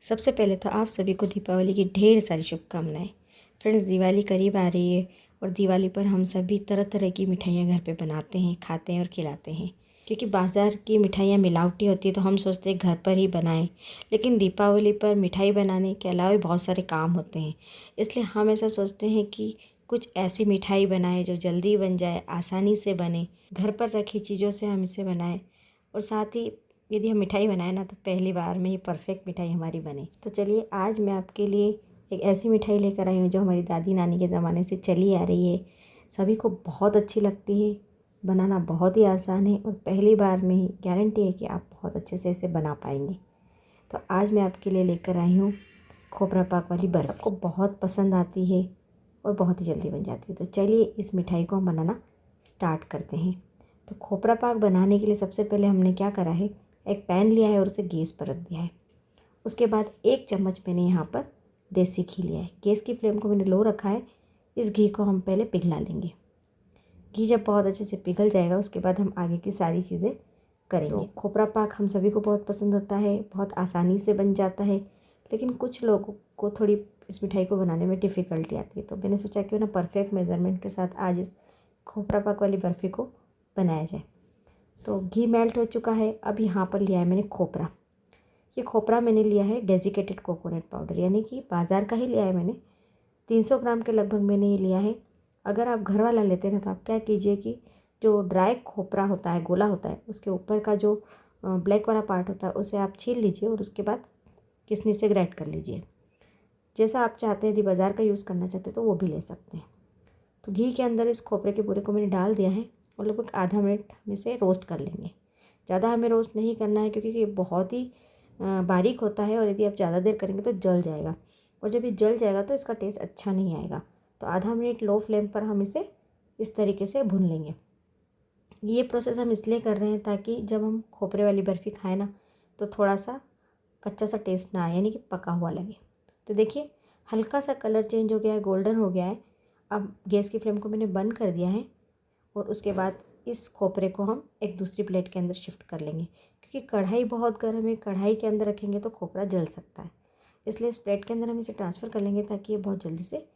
सबसे पहले तो आप सभी को दीपावली की ढेर सारी शुभकामनाएं। फ्रेंड्स, दिवाली करीब आ रही है और दिवाली पर हम सभी तरह तरह की मिठाइयाँ घर पे बनाते हैं, खाते हैं और खिलाते हैं। क्योंकि बाज़ार की मिठाइयाँ मिलावटी होती है तो हम सोचते हैं घर पर ही बनाएं, लेकिन दीपावली पर मिठाई बनाने के अलावा भी बहुत सारे काम होते हैं। इसलिए हम ऐसा सोचते हैं कि कुछ ऐसी मिठाई बनाएं जो जल्दी बन जाए, आसानी से बने, घर पर रखी चीज़ों से हम इसे बनाएं और साथ ही यदि हम मिठाई बनाए ना तो पहली बार में ही परफेक्ट मिठाई हमारी बने। तो चलिए आज मैं आपके लिए एक ऐसी मिठाई लेकर आई हूँ जो हमारी दादी नानी के ज़माने से चली आ रही है, सभी को बहुत अच्छी लगती है, बनाना बहुत ही आसान है और पहली बार में ही गारंटी है कि आप बहुत अच्छे से इसे बना पाएंगे। तो आज मैं आपके लिए लेकर आई हूँ खोपरा पाक वाली बर्फ़। सबको बहुत पसंद आती है और बहुत ही जल्दी बन जाती है। तो चलिए इस मिठाई को हम बनाना स्टार्ट करते हैं। तो खोपरा पाक बनाने के लिए सबसे पहले हमने क्या करा है, एक पैन लिया है और उसे गैस पर रख दिया है। उसके बाद 1 चम्मच मैंने यहाँ पर देसी घी लिया है। गैस की फ्लेम को मैंने लो रखा है। इस घी को हम पहले पिघला लेंगे। घी जब बहुत अच्छे से पिघल जाएगा उसके बाद हम आगे की सारी चीज़ें करेंगे। तो खोपरा पाक हम सभी को बहुत पसंद होता है, बहुत आसानी से बन जाता है, लेकिन कुछ लोगों को थोड़ी इस मिठाई को बनाने में डिफ़िकल्टी आती है। तो मैंने सोचा क्यों ना परफेक्ट मेज़रमेंट के साथ आज इस खोपरा पाक वाली बर्फ़ी को बनाया जाए। तो घी मेल्ट हो चुका है। अब यहाँ पर लिया है मैंने खोपरा। ये खोपरा मैंने लिया है डेजिकेटेड कोकोनट पाउडर, यानी कि बाज़ार का ही लिया है मैंने। 300 ग्राम के लगभग मैंने ये लिया है। अगर आप घर वाला लेते हैं तो आप क्या कीजिए कि जो ड्राई खोपरा होता है, गोला होता है, उसके ऊपर का जो ब्लैक वाला पार्ट होता है उसे आप छील लीजिए और उसके बाद किसनी से ग्राइंड कर लीजिए। जैसा आप चाहते हैं, यदि बाज़ार का यूज़ करना चाहते हैं तो वो भी ले सकते हैं। तो घी के अंदर इस खोपरे के पूरे को मैंने डाल दिया है और लगभग आधा मिनट हम इसे रोस्ट कर लेंगे। ज़्यादा हमें रोस्ट नहीं करना है क्योंकि ये बहुत ही बारीक होता है और यदि आप ज़्यादा देर करेंगे तो जल जाएगा और जब ये जल जाएगा तो इसका टेस्ट अच्छा नहीं आएगा। तो आधा मिनट लो फ्लेम पर हम इसे इस तरीके से भून लेंगे। ये प्रोसेस हम इसलिए कर रहे हैं ताकि जब हम खोपरे वाली बर्फ़ी खाएं ना तो थोड़ा सा कच्चा सा टेस्ट ना आए, यानी कि पका हुआ लगे। तो देखिए हल्का सा कलर चेंज हो गया है, गोल्डन हो गया है। अब गैस की फ्लेम को मैंने बंद कर दिया है और उसके बाद इस खोपरे को हम एक दूसरी प्लेट के अंदर शिफ्ट कर लेंगे। क्योंकि कढ़ाई बहुत गर्म है, कढ़ाई के अंदर रखेंगे तो खोपरा जल सकता है, इसलिए इस प्लेट के अंदर हम इसे ट्रांसफ़र कर लेंगे ताकि ये बहुत जल्दी से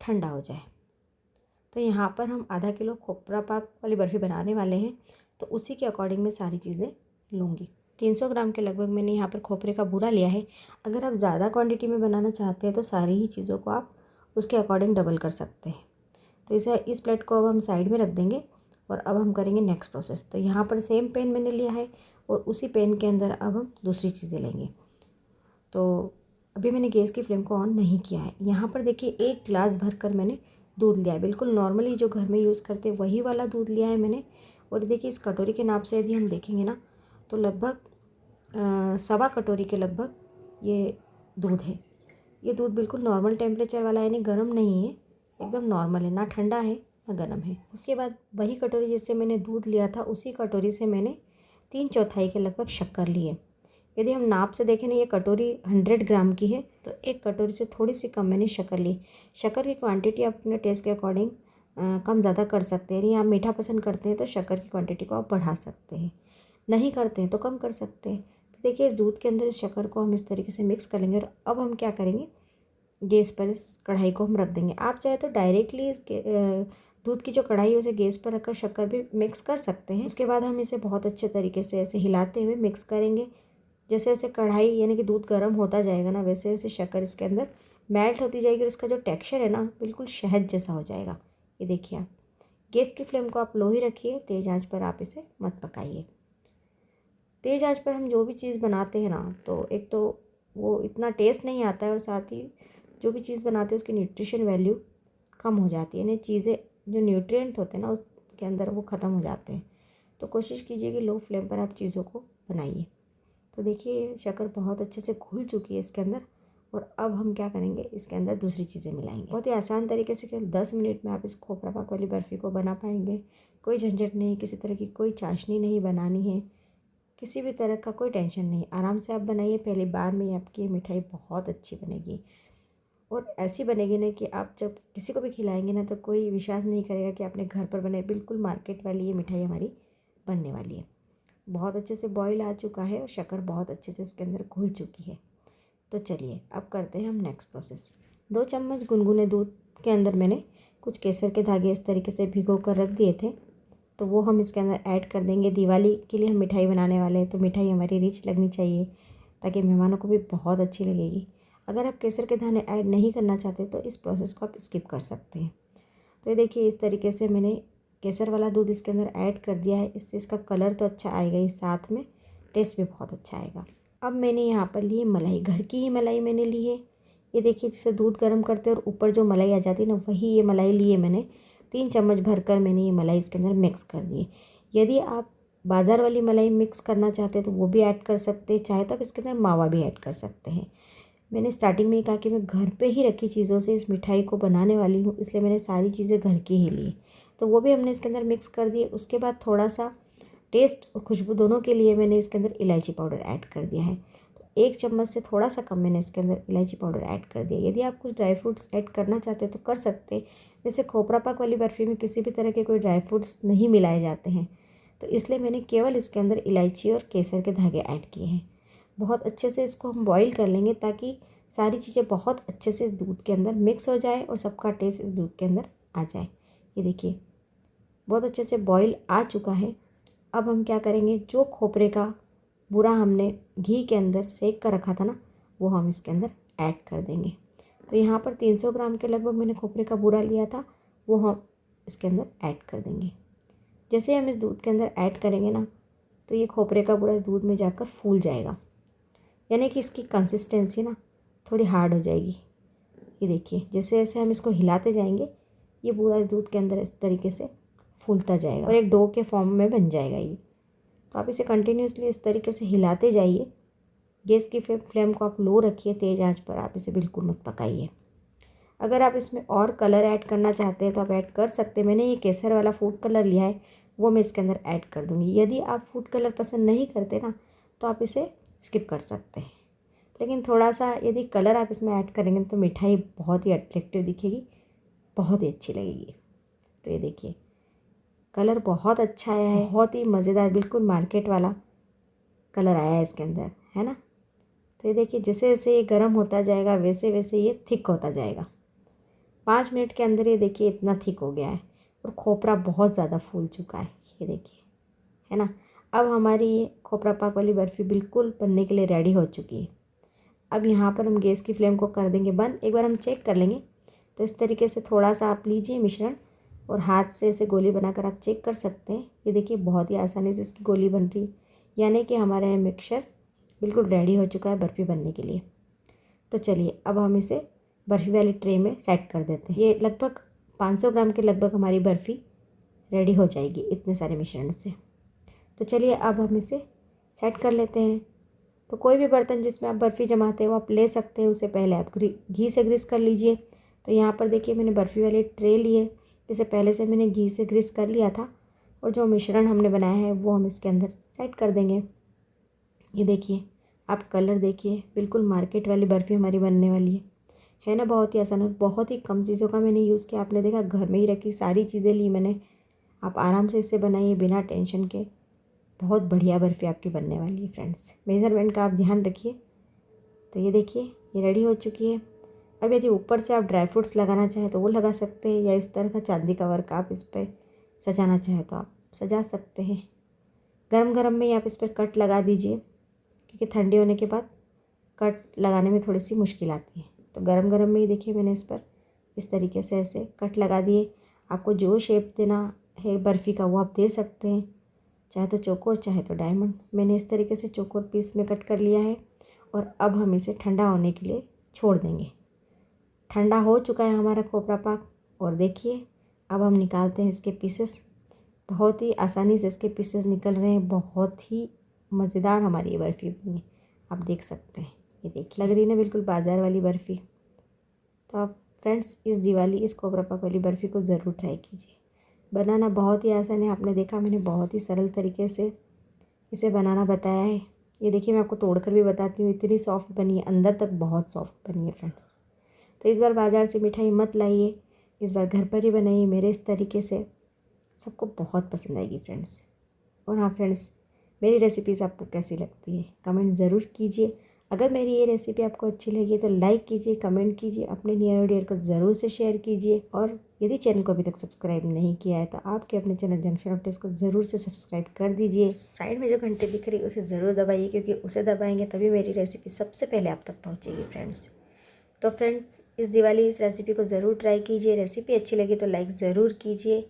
ठंडा हो जाए। तो यहाँ पर हम आधा किलो खोपरा पाक वाली बर्फ़ी बनाने वाले हैं, तो उसी के अकॉर्डिंग मैं सारी चीज़ें लूँगी। 300 ग्राम के लगभग मैंने यहाँ पर खोपरे का बूरा लिया है। अगर आप ज़्यादा क्वांटिटी में बनाना चाहते हैं तो सारी ही चीज़ों को आप उसके अकॉर्डिंग डबल कर सकते हैं। तो इस प्लेट को अब हम साइड में रख देंगे और अब हम करेंगे नेक्स्ट प्रोसेस। तो यहाँ पर सेम पैन मैंने लिया है और उसी पैन के अंदर अब हम दूसरी चीज़ें लेंगे। तो अभी मैंने गैस की फ्लेम को ऑन नहीं किया है। यहाँ पर देखिए 1 गिलास भर कर मैंने दूध लिया है, बिल्कुल नॉर्मली जो घर में यूज़ करते हैं वही वाला दूध लिया है मैंने। और देखिए इस कटोरी के नाप से यदि हम देखेंगे ना तो लगभग 1.25 कटोरी के लगभग ये दूध है। ये दूध बिल्कुल नॉर्मल टेम्परेचर वाला है, यानी गर्म नहीं है, एकदम नॉर्मल है, ना ठंडा है ना गर्म है। उसके बाद वही कटोरी जिससे मैंने दूध लिया था उसी कटोरी से मैंने 3/4 के लगभग शक्कर ली है। यदि हम नाप से देखें ना, ये कटोरी 100 ग्राम की है तो एक कटोरी से थोड़ी सी कम मैंने शक्कर ली। शक्कर की क्वांटिटी आप अपने टेस्ट के अकॉर्डिंग कम ज़्यादा कर सकते हैं। यदि आप मीठा पसंद करते हैं तो शक्कर की क्वांटिटी को आप बढ़ा सकते हैं, नहीं करते हैं तो कम कर सकते हैं। तो देखिए इस दूध के अंदर इस शक्कर को हम इस तरीके से मिक्स कर लेंगे और अब हम क्या करेंगे, गैस पर इस कढ़ाई को हम रख देंगे। आप चाहे तो डायरेक्टली इस दूध की जो कढ़ाई है उसे गैस पर रखकर शक्कर भी मिक्स कर सकते हैं। उसके बाद हम इसे बहुत अच्छे तरीके से ऐसे हिलाते हुए मिक्स करेंगे। जैसे जैसे कढ़ाई यानी कि दूध गर्म होता जाएगा ना, वैसे वैसे शक्कर इसके अंदर मेल्ट होती जाएगी और इसका जो टेक्स्चर है ना बिल्कुल शहद जैसा हो जाएगा। ये देखिए आप गैस की फ्लेम को आप लो ही रखिए, तेज़ आंच पर आप इसे मत पकाइए। तेज़ आंच पर हम जो भी चीज़ बनाते हैं ना तो एक तो वो इतना टेस्ट नहीं आता है और साथ ही जो भी चीज़ बनाते हैं उसकी न्यूट्रिशन वैल्यू कम हो जाती है, यानी चीज़ें जो न्यूट्रिएंट होते हैं ना उसके अंदर वो ख़त्म हो जाते हैं। तो कोशिश कीजिए कि लो फ्लेम पर आप चीज़ों को बनाइए। तो देखिए शक्कर बहुत अच्छे से घुल चुकी है इसके अंदर और अब हम क्या करेंगे, इसके अंदर दूसरी चीज़ें मिलाएंगे। बहुत ही आसान तरीके से केवल 10 मिनट में आप इस खोपरा पाक वाली बर्फ़ी को बना पाएंगे। कोई झंझट नहीं, किसी तरह की कोई चाशनी नहीं बनानी है, किसी भी तरह का कोई टेंशन नहीं। आराम से आप बनाइए, पहली बार में ही आपकी ये मिठाई बहुत अच्छी बनेगी और ऐसी बनेगी ना कि आप जब किसी को भी खिलाएंगे ना तो कोई विश्वास नहीं करेगा कि आपने घर पर बनाई। बिल्कुल मार्केट वाली ये मिठाई हमारी बनने वाली है। बहुत अच्छे से बॉईल आ चुका है और शक्कर बहुत अच्छे से इसके अंदर घुल चुकी है। तो चलिए अब करते हैं हम नेक्स्ट प्रोसेस। 2 चम्मच गुनगुने दूध के अंदर मैंने कुछ केसर के धागे इस तरीके से भिगो कर रख दिए थे, तो वो हम इसके अंदर ऐड कर देंगे। दिवाली के लिए हम मिठाई बनाने वाले हैं, तो मिठाई हमारी रिच लगनी चाहिए ताकि मेहमानों को भी बहुत अच्छी लगेगी। अगर आप केसर के दाने ऐड नहीं करना चाहते तो इस प्रोसेस को आप स्किप कर सकते हैं। तो ये देखिए इस तरीके से मैंने केसर वाला दूध इसके अंदर ऐड कर दिया है। इससे इसका कलर तो अच्छा आएगा ही, साथ में टेस्ट भी बहुत अच्छा आएगा। अब मैंने यहाँ पर ली है मलाई, घर की ही मलाई मैंने ली है। ये देखिए जिसे दूध गर्म करते हैं और ऊपर जो मलाई आ जाती है ना, वही ये मलाई ली है मैंने। 3 चम्मच भरकर मैंने ये मलाई इसके अंदर मिक्स कर दी है। यदि आप बाज़ार वाली मलाई मिक्स करना चाहते हैं तो वो भी ऐड कर सकते हैं, चाहे तो आप इसके अंदर मावा भी ऐड कर सकते हैं। मैंने स्टार्टिंग में ही कहा कि मैं घर पे ही रखी चीज़ों से इस मिठाई को बनाने वाली हूँ, इसलिए मैंने सारी चीज़ें घर की ही ली। तो वो भी हमने इसके अंदर मिक्स कर दिए। उसके बाद थोड़ा सा टेस्ट और खुशबू दोनों के लिए मैंने इसके अंदर इलायची पाउडर ऐड कर दिया है। तो 1 चम्मच से थोड़ा सा कम मैंने इसके अंदर इलायची पाउडर ऐड कर दिया। यदि आप कुछ ड्राई फ्रूट्स ऐड करना चाहते हैं तो कर सकते हैं। वैसे खोपरा पाक वाली बर्फ़ी में किसी भी तरह के कोई ड्राई फ्रूट्स नहीं मिलाए जाते हैं, तो इसलिए मैंने केवल इसके अंदर इलायची और केसर के धागे ऐड किए हैं। बहुत अच्छे से इसको हम बॉईल कर लेंगे ताकि सारी चीज़ें बहुत अच्छे से इस दूध के अंदर मिक्स हो जाए और सबका टेस्ट इस दूध के अंदर आ जाए। ये देखिए बहुत अच्छे से बॉईल आ चुका है। अब हम क्या करेंगे, जो खोपरे का बूरा हमने घी के अंदर सेक कर रखा था ना, वो हम इसके अंदर ऐड कर देंगे। तो यहाँ पर 300 ग्राम के लगभग मैंने खोपरे का बूरा लिया था, वो हम इसके अंदर ऐड कर देंगे। जैसे हम इस दूध के अंदर ऐड करेंगे ना, तो ये खोपरे का बूरा इस दूध में जाकर फूल जाएगा, यानी कि इसकी कंसिस्टेंसी ना थोड़ी हार्ड हो जाएगी। ये देखिए जैसे जैसे हम इसको हिलाते जाएंगे, ये पूरा इस दूध के अंदर इस तरीके से फूलता जाएगा और एक डो के फॉर्म में बन जाएगा ये। तो आप इसे कंटिन्यूसली इस तरीके से हिलाते जाइए। गैस की फ्लेम को आप लो रखिए, तेज़ आंच पर आप इसे बिल्कुल मत पकाइए। अगर आप इसमें और कलर ऐड करना चाहते हैं तो आप ऐड कर सकते हैं। मैंने ये केसर वाला फूड कलर लिया है, वो मैं इसके अंदर ऐड कर दूँगी। यदि आप फूड कलर पसंद नहीं करते ना, तो आप इसे स्किप कर सकते हैं। लेकिन थोड़ा सा यदि कलर आप इसमें ऐड करेंगे तो मिठाई बहुत ही अट्रैक्टिव दिखेगी, बहुत ही अच्छी लगेगी। तो ये देखिए कलर बहुत अच्छा आया है, बहुत ही मज़ेदार, बिल्कुल मार्केट वाला कलर आया है इसके अंदर, है ना। तो ये देखिए जैसे जैसे ये गर्म होता जाएगा वैसे वैसे ये थिक होता जाएगा। 5 मिनट के अंदर ये देखिए इतना थिक हो गया है और खोपरा बहुत ज़्यादा फूल चुका है, ये देखिए, है ना। अब हमारी ये खोपरा पाक वाली बर्फ़ी बिल्कुल बनने के लिए रेडी हो चुकी है। अब यहाँ पर हम गैस की फ्लेम को कर देंगे बंद। एक बार हम चेक कर लेंगे। तो इस तरीके से थोड़ा सा आप लीजिए मिश्रण और हाथ से इसे गोली बनाकर आप चेक कर सकते हैं। ये देखिए बहुत ही आसानी से इसकी गोली बन रही, यानी कि हमारा ये मिक्सचर बिल्कुल रेडी हो चुका है बर्फ़ी बनने के लिए। तो चलिए अब हम इसे बर्फ़ी वाली ट्रे में सेट कर देते हैं। ये लगभग 500 ग्राम के लगभग हमारी बर्फ़ी रेडी हो जाएगी इतने सारे मिश्रण से। तो चलिए अब हम इसे सेट कर लेते हैं। तो कोई भी बर्तन जिसमें आप बर्फ़ी जमाते हैं वो आप ले सकते हैं। उसे पहले आप घी से ग्रीस कर लीजिए। तो यहाँ पर देखिए मैंने बर्फ़ी वाली ट्रे ली है, जिसे पहले से मैंने घी से ग्रीस कर लिया था और जो मिश्रण हमने बनाया है वो हम इसके अंदर सेट कर देंगे। ये देखिए आप कलर देखिए, बिल्कुल मार्केट वाली बर्फ़ी हमारी बनने वाली है ना। बहुत ही आसान और बहुत ही कम चीज़ों का मैंने यूज़ किया। आपने देखा घर में ही रखी सारी चीज़ें ली मैंने। आप आराम से इसे बनाइए बिना टेंशन के, बहुत बढ़िया बर्फ़ी आपकी बनने वाली है फ्रेंड्स। मेज़रमेंट का आप ध्यान रखिए। तो ये देखिए ये रेडी हो चुकी है। अब यदि ऊपर से आप ड्राई फ्रूट्स लगाना चाहें तो वो लगा सकते हैं, या इस तरह का चांदी का वर्क आप इस पर सजाना चाहें तो आप सजा सकते हैं। गरम गरम में ही आप इस पर कट लगा दीजिए, क्योंकि ठंडी होने के बाद कट लगाने में थोड़ी सी मुश्किल आती है। तो गरम गरम में ही देखिए मैंने इस पर इस तरीके से ऐसे कट लगा दिए। आपको जो शेप देना है बर्फ़ी का वो आप दे सकते हैं, चाहे तो चौकोर चाहे तो डायमंड। मैंने इस तरीके से चौकोर पीस में कट कर लिया है और अब हम इसे ठंडा होने के लिए छोड़ देंगे। ठंडा हो चुका है हमारा खोपरा पाक और देखिए अब हम निकालते हैं इसके पीसेस। बहुत ही आसानी से इसके पीसेस निकल रहे हैं। बहुत ही मज़ेदार हमारी ये बर्फ़ी बनी है, आप देख सकते हैं। ये देखिए लग रही है ना बिल्कुल बाज़ार वाली बर्फ़ी। तो आप फ्रेंड्स इस दिवाली इस खोपरा पाक वाली बर्फ़ी को ज़रूर ट्राई कीजिए। बनाना बहुत ही आसान है। आपने देखा मैंने बहुत ही सरल तरीके से इसे बनाना बताया है। ये देखिए मैं आपको तोड़कर भी बताती हूँ, इतनी सॉफ्ट बनी है, अंदर तक बहुत सॉफ्ट बनी है फ्रेंड्स। तो इस बार बाज़ार से मिठाई मत लाइए, इस बार घर पर ही बनाइए मेरे इस तरीके से। सबको बहुत पसंद आएगी फ्रेंड्स। और हाँ फ्रेंड्स, मेरी रेसिपीज़ आपको कैसी लगती है कमेंट ज़रूर कीजिए। अगर मेरी ये रेसिपी आपको अच्छी लगी तो लाइक कीजिए, कमेंट कीजिए, अपने नियर और डियर को ज़रूर से शेयर कीजिए। और यदि चैनल को अभी तक सब्सक्राइब नहीं किया है तो आपके अपने चैनल जंक्शन ऑफ टेस्ट को ज़रूर से सब्सक्राइब कर दीजिए। साइड में जो घंटे दिख रही है उसे ज़रूर दबाइए, क्योंकि उसे दबाएंगे तभी मेरी रेसिपी सबसे पहले आप तक पहुँचेगी फ्रेंड्स। तो फ्रेंड्स, इस दिवाली इस रेसिपी को ज़रूर ट्राई कीजिए। रेसिपी अच्छी लगी तो लाइक ज़रूर कीजिए।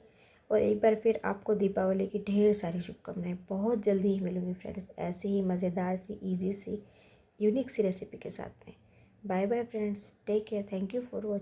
और एक बार फिर आपको दीपावली की ढेर सारी शुभकामनाएं। बहुत जल्दी ही मिलूंगी फ्रेंड्स ऐसे ही मज़ेदार सी, ईजी सी, यूनिक सी रेसिपी के साथ में। Bye bye friends, take care, thank you for watching.